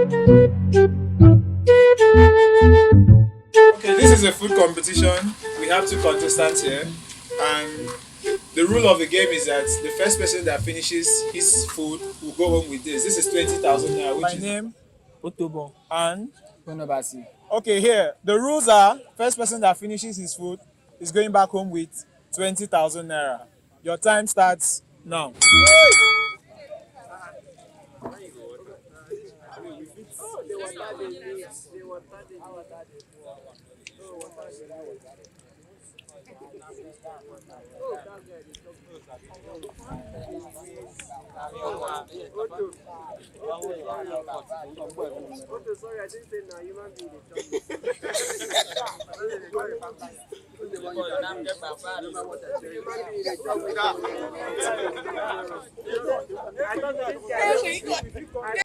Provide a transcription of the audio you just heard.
Okay, this is a food competition. We have two contestants here, and the rule of the game is that the first person that finishes his food will go home with this. This is 20,000 naira. My name, Otobo, and Bonobasi. okay, here the rules are: first person that finishes his food is going back home with 20,000 naira. Your time starts now.